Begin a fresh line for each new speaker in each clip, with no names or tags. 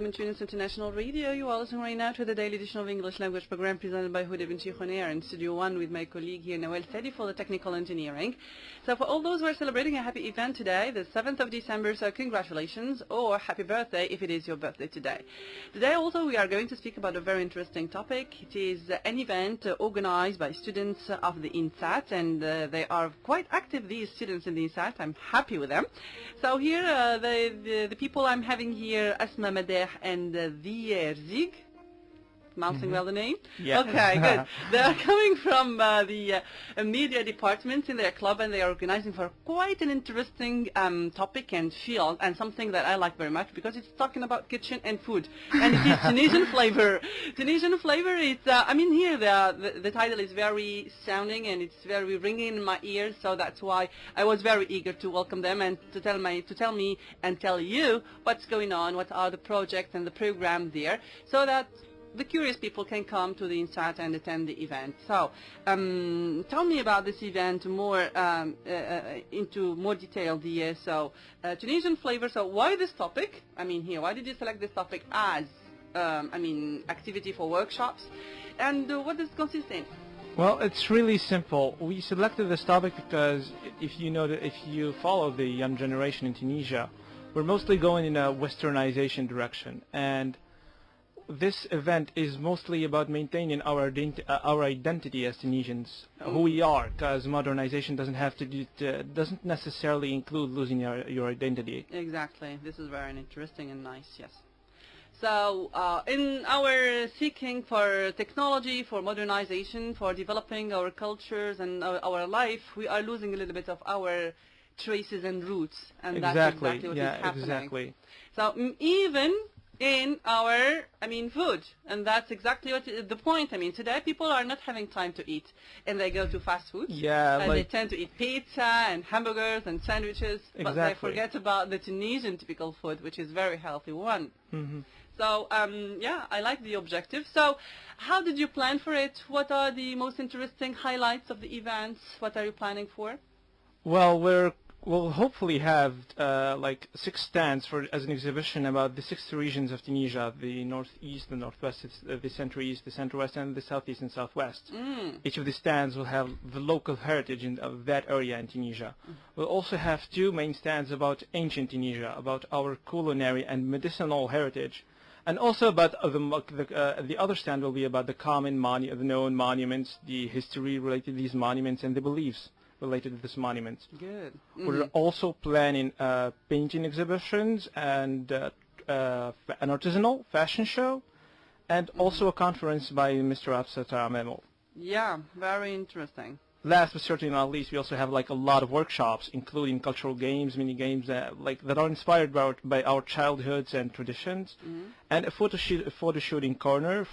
in Tunis International Radio. You are listening right now to the daily edition of English language program presented by Huda Binti Khunair in Studio 1 with my colleague here, Nawal Sadi, for the technical engineering. So for all those who are celebrating a happy event today, the 7th of December, so congratulations, or happy birthday if it is your birthday today. Today also we are going to speak about a very interesting topic. It is an event organized by students of the INSAT, and they are quite active, these students in the INSAT. I'm happy with them. So here the people I'm having here, Asma Madeh and Zig, pronouncing well the name?
Yeah.
Okay, good. They are coming from the media department in their club, and they are organizing for quite an interesting topic and field, and something that I like very much because it's talking about kitchen and food, and it is Tunisian flavor. Tunisian flavor is, I mean, here the title is very sounding and it's very ringing in my ears, so that's why I was very eager to welcome them and to tell me and tell you what's going on, what are the projects and the program there, so that the curious people can come to the INSAT and attend the event. So, tell me about this event more into more detail, Dia. So, Tunisian flavor. So, why this topic? I mean, here, why did you select this topic as, activity for workshops? And what does it consist in?
Well, it's really simple. We selected this topic because if you follow the young generation in Tunisia, we're mostly going in a westernization direction, and this event is mostly about maintaining our identity as Tunisians, who we are, because modernization doesn't necessarily include losing your identity.
Exactly. This is very interesting and nice, yes. So, in our seeking for technology, for modernization, for developing our cultures and our life, we are losing a little bit of our traces and roots, and that's exactly what is happening.
Exactly.
So, even in our, food, and that's exactly what the point. Today people are not having time to eat, and they go to fast food.
Yeah,
and they tend to eat pizza and hamburgers and sandwiches, but they forget about the Tunisian typical food, which is very healthy one.
Mm-hmm.
So, I like the objective. So, how did you plan for it? What are the most interesting highlights of the events? What are you planning for?
Well, we'll hopefully have 6 stands as an exhibition about the 6 regions of Tunisia: the northeast, the northwest, the central-east, the central-west, and the southeast and southwest. Each of the stands will have the local heritage of that area in Tunisia. We'll also have 2 main stands about ancient Tunisia, about our culinary and medicinal heritage, and also about the other stand will be about the known monuments, the history related to these monuments, and the beliefs related to this monument.
Good.
We're also planning painting exhibitions and an artisanal fashion show, and also a conference by Mr. Afsat Amemo.
Yeah, very interesting.
Last but certainly not least, we also have a lot of workshops, including cultural games, mini games that are inspired by our childhoods and traditions, and a photo shooting corner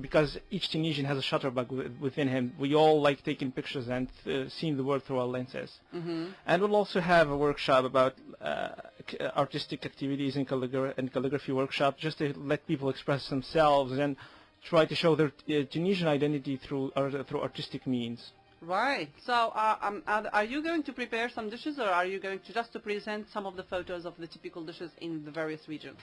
because each Tunisian has a shutterbug within him. We all like taking pictures and seeing the world through our lenses. And we'll also have a workshop about artistic activities and calligraphy workshop, just to let people express themselves and try to show their Tunisian identity through artistic means.
Right. So, are you going to prepare some dishes, or are you going to just present some of the photos of the typical dishes in the various regions?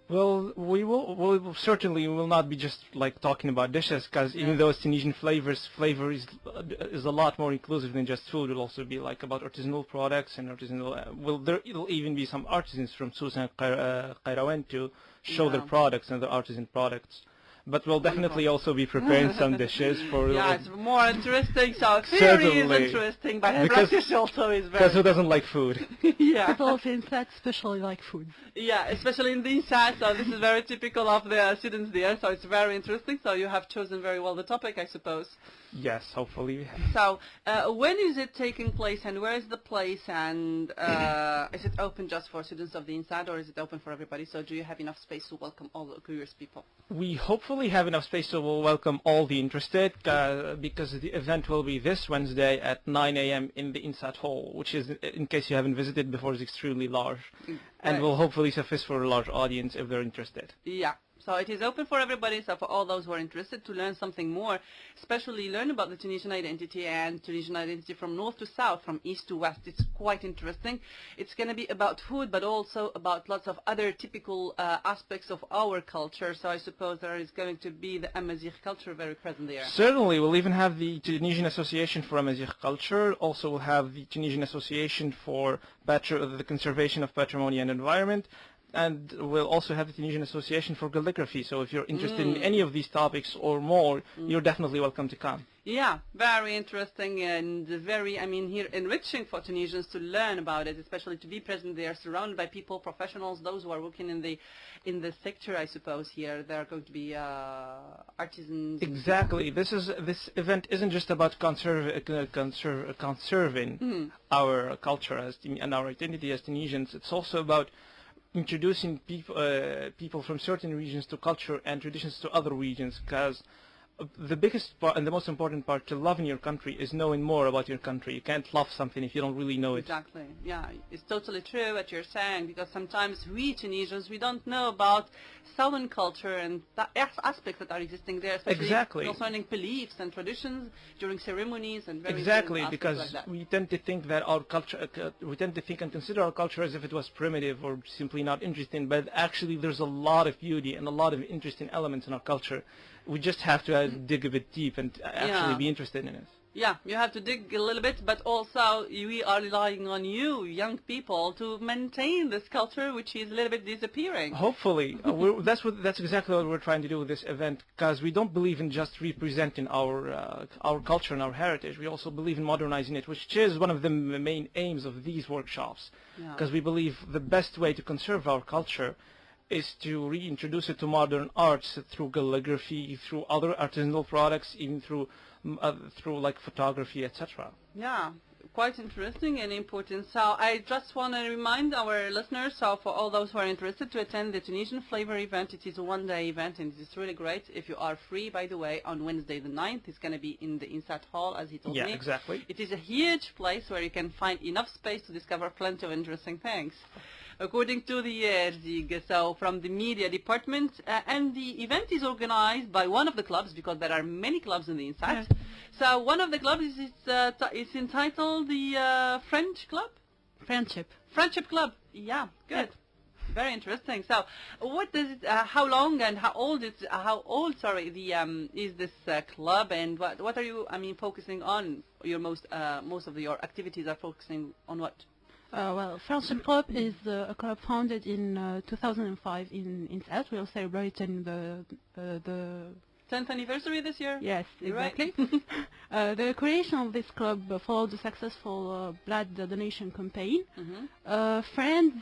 Well, we will certainly will not be just talking about dishes, because even though it's Tunisian flavor is a lot more inclusive than just food. It'll also be about artisanal products and it'll even be some artisans from Sousse and Qayrawan to show their products and their artisan products. But we'll definitely also be preparing some dishes for...
Yeah, it's more interesting. So theory is interesting, but practice also is very...
Because who doesn't like food?
Yeah.
People of INSAT especially like food.
Yeah, especially in the INSAT, so this is very typical of the students there, so it's very interesting. So you have chosen very well the topic, I suppose.
Yes, hopefully we have.
So, when is it taking place, and where is the place, and is it open just for students of the INSAT, or is it open for everybody? So do you have enough space to welcome all the curious people?
We hopefully have enough space to welcome all the interested, because the event will be this Wednesday at 9 a.m. in the INSAT hall, which is, in case you haven't visited before, is extremely large, and will hopefully suffice for a large audience if they're interested.
Yeah. So it is open for everybody, so for all those who are interested to learn something more, especially learn about the Tunisian identity and Tunisian identity from north to south, from east to west. It's quite interesting. It's going to be about food, but also about lots of other typical aspects of our culture. So I suppose there is going to be the Amazigh culture very present there.
Certainly. We'll even have the Tunisian Association for Amazigh Culture. Also, we'll have the Tunisian Association for the Conservation of Patrimony and Environment. And we'll also have the Tunisian Association for Calligraphy. So if you're interested in any of these topics or more, you're definitely welcome to come.
Yeah, very interesting and very, here enriching for Tunisians to learn about it, especially to be present there, surrounded by people, professionals, those who are working in the sector, I suppose. Here, there are going to be artisans.
Exactly. This event isn't just about conserving our culture and our identity as Tunisians. It's also about introducing people from certain regions to culture and traditions to other regions, because the biggest part and the most important part to loving your country is knowing more about your country. You can't love something if you don't really know it.
Exactly. Yeah, it's totally true what you're saying, because sometimes we Tunisians, we don't know about southern culture and aspects that are existing there, especially concerning beliefs and traditions during ceremonies and various
because
like that.
we tend to think that our culture, we tend to think and consider our culture as if it was primitive or simply not interesting, but actually there's a lot of beauty and a lot of interesting elements in our culture. We just have to dig a bit deep and actually be interested in it.
Yeah, you have to dig a little bit, but also we are relying on you, young people, to maintain this culture, which is a little bit disappearing.
Hopefully. That's exactly what we're trying to do with this event, because we don't believe in just representing our culture and our heritage. We also believe in modernizing it, which is one of the main aims of these workshops, because we believe the best way to conserve our culture is to reintroduce it to modern arts through calligraphy, through other artisanal products, even through like photography, etc.
Yeah, quite interesting and important. So I just want to remind our listeners, so for all those who are interested, to attend the Tunisian Flavor event. It is a one-day event and it's really great. If you are free, by the way, on Wednesday the 9th, it's going to be in the INSAT hall, as he told me.
Yeah, exactly.
It is a huge place where you can find enough space to discover plenty of interesting things. According to the RTCI, so from the media department, and the event is organized by one of the clubs, because there are many clubs in the INSAT. So one of the clubs is entitled the French Club? Friendship Club. Yeah, good. Very interesting. So, what does it? How long and how old is? Is this club, and what are you? Focusing on? Your most of your activities are focusing on what?
Well, Friendship Club is a club founded in 2005 in INSAT. We are celebrating the
10th anniversary this year?
Yes, exactly.
Right.
The creation of this club followed the successful blood donation campaign. Friends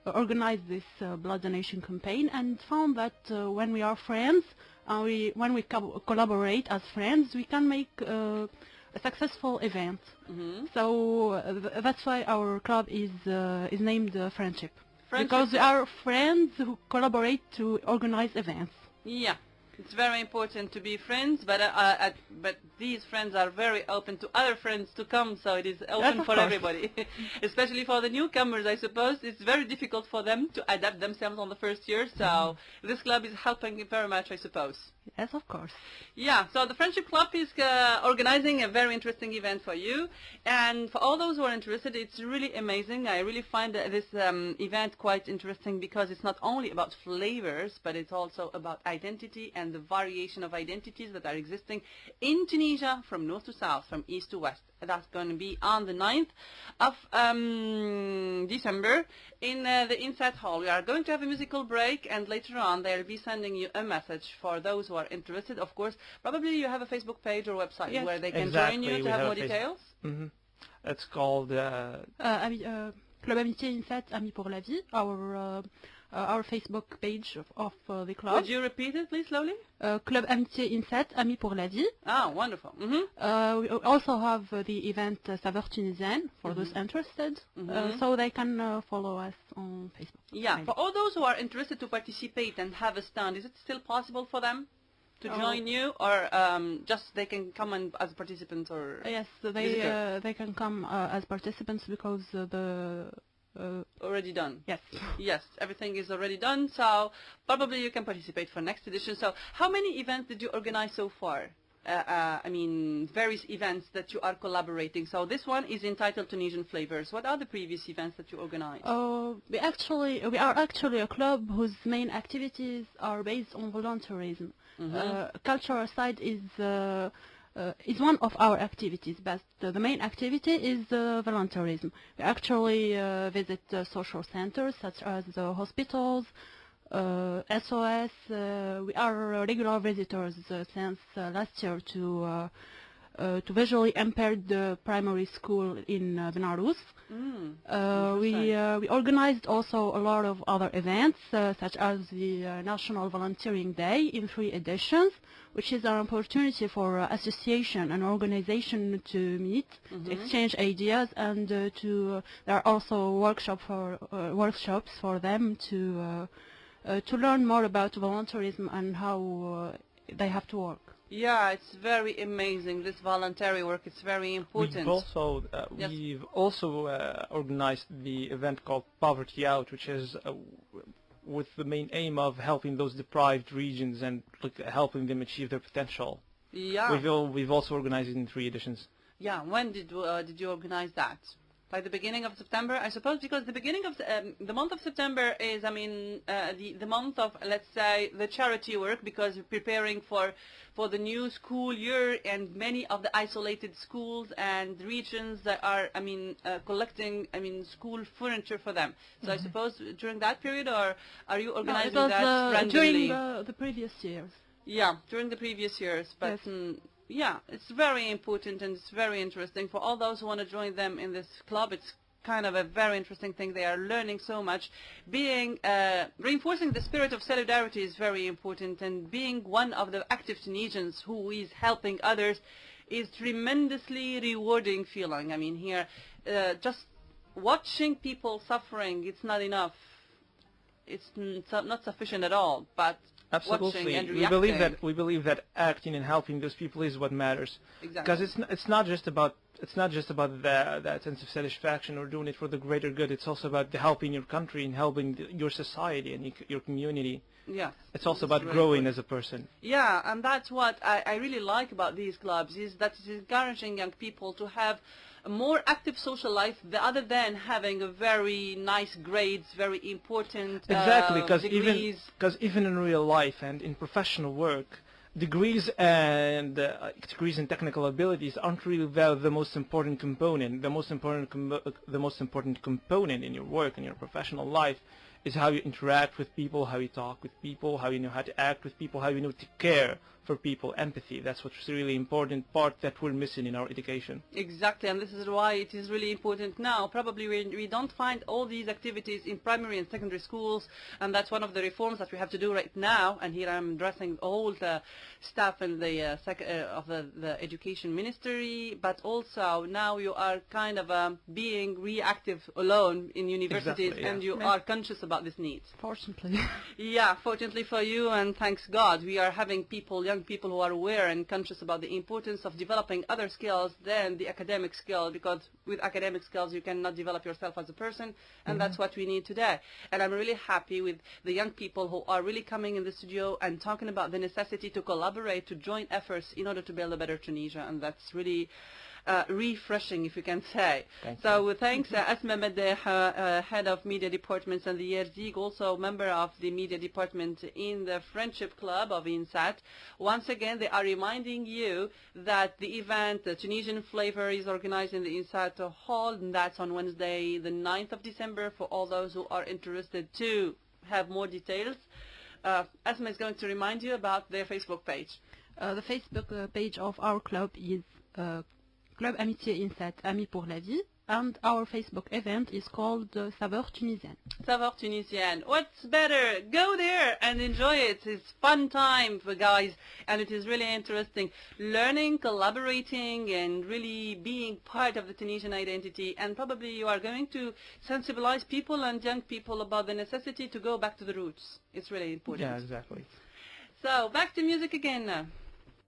organized this blood donation campaign and found that when we are friends, when we collaborate as friends, we can make a successful event. So that's why our club is named Friendship. Because we are friends who collaborate to organize events.
Yeah. It's very important to be friends, but these friends are very open to other friends to come, so it is open for everybody. Especially for the newcomers, I suppose. It's very difficult for them to adapt themselves on the first year, so this club is helping very much, I suppose.
Yes, of course.
Yeah, so the Friendship Club is organizing a very interesting event for you. And for all those who are interested, it's really amazing. I really find this event quite interesting because it's not only about flavors, but it's also about identity and the variation of identities that are existing in Tunisia from north to south, from east to west. That's going to be on the 9th of December in the INSAT hall. We are going to have a musical break, and later on they'll be sending you a message for those who are interested. Of course, probably you have a Facebook page or website where they can join you to have more details.
It's called
Club Amitié INSAT Amis pour la Vie, our Facebook page of the club.
Would you repeat it, please, slowly?
Club Amitié INSAT Amis pour la Vie.
Ah, wonderful.
We also have the event Saveurs Tunisiennes for those interested, so they can follow us on Facebook.
Yeah, for all those who are interested to participate and have a stand, is it still possible for them to join you, or just they can come as participants? Or
yes, they can come as participants, because the
Already done.
Yes.
Yes, everything is already done, so probably you can participate for next edition. So how many events did you organize so far? I mean, various events that you are collaborating. So this one is entitled Tunisian Flavors. What are the previous events that you organized?
We are actually a club whose main activities are based on volunteerism. Cultural side is one of our activities, but the main activity is volunteerism. We actually visit social centers such as hospitals, SOS. We are regular visitors since last year to visually impaired primary school in Benarouz. We organized also a lot of other events, such as the National Volunteering Day in 3 editions, which is an opportunity for association and organization to meet, to exchange ideas, and there are also workshops for them to learn more about volunteerism and how they have to work.
Yeah, it's very amazing. This voluntary work is very important.
We've also organized the event called Poverty Out, which is with the main aim of helping those deprived regions and helping them achieve their potential.
Yeah.
We've also organized it in 3 editions.
Yeah. When did you organize that? By the beginning of September, I suppose, because the beginning of the month of September is, I mean, the month of, let's say, the charity work, because we're preparing for the new school year, and many of the isolated schools and regions that are, I mean, collecting, I mean, school furniture for them. So I suppose during that period, or are you organizing that randomly?
During the previous years.
Yeah, during the previous years, but. Yes. Yeah, it's very important and it's very interesting for all those who want to join them in this club. It's kind of a very interesting thing. They are learning so much. Reinforcing the spirit of solidarity is very important, and being one of the active Tunisians who is helping others is tremendously rewarding feeling. I mean, here, just watching people suffering, it's not enough. It's not sufficient at all, but
absolutely,
and
we believe that acting and helping those people is what matters.
Exactly.
Because it's not just about that sense of satisfaction or doing it for the greater good. It's also about helping your country and helping your society and your community.
Yeah.
It's also about growing as a person.
Yeah, and that's what I really like about these clubs, is that it's encouraging young people to have a more active social life other than having a very nice grades, very important
exactly,
degrees.
Because even in real life and in professional work, degrees and technical abilities aren't really the most important component. The most important component in your work and your professional life is how you interact with people, how you talk with people, how you know how to act with people, how you know to care for people, empathy. That's what's really important part that we're missing in our education.
Exactly, and this is why it is really important now. Probably we don't find all these activities in primary and secondary schools, and that's one of the reforms that we have to do right now. And here I'm addressing all the staff in the of the education ministry, but also now you are kind of being reactive alone in universities, exactly, yeah, and you are conscious about this need.
Fortunately.
Yeah, fortunately for you, and thanks God, we are having people, young people who are aware and conscious about the importance of developing other skills than the academic skill, because with academic skills you cannot develop yourself as a person, and that's what we need today. And I'm really happy with the young people who are really coming in the studio and talking about the necessity to collaborate, to join efforts in order to build a better Tunisia, and that's really refreshing, if you can say. Thanks, Asma Madeh, head of media departments, and the Yerzig, also member of the media department in the Friendship Club of INSAT. Once again, they are reminding you that the event, the Tunisian Flavor, is organized in the INSAT Hall, and that's on Wednesday, the 9th of December, for all those who are interested to have more details. Asma is going to remind you about their Facebook page.
The Facebook page of our club is Club Amitié INSAT, Amis pour la Vie, and our Facebook event is called Saveurs Tunisiennes.
Saveurs Tunisiennes. What's better? Go there and enjoy it. It's fun time for guys, and it is really interesting. Learning, collaborating, and really being part of the Tunisian identity, and probably you are going to sensibilize people and young people about the necessity to go back to the roots. It's really important.
Yeah, exactly.
So, back to music again now.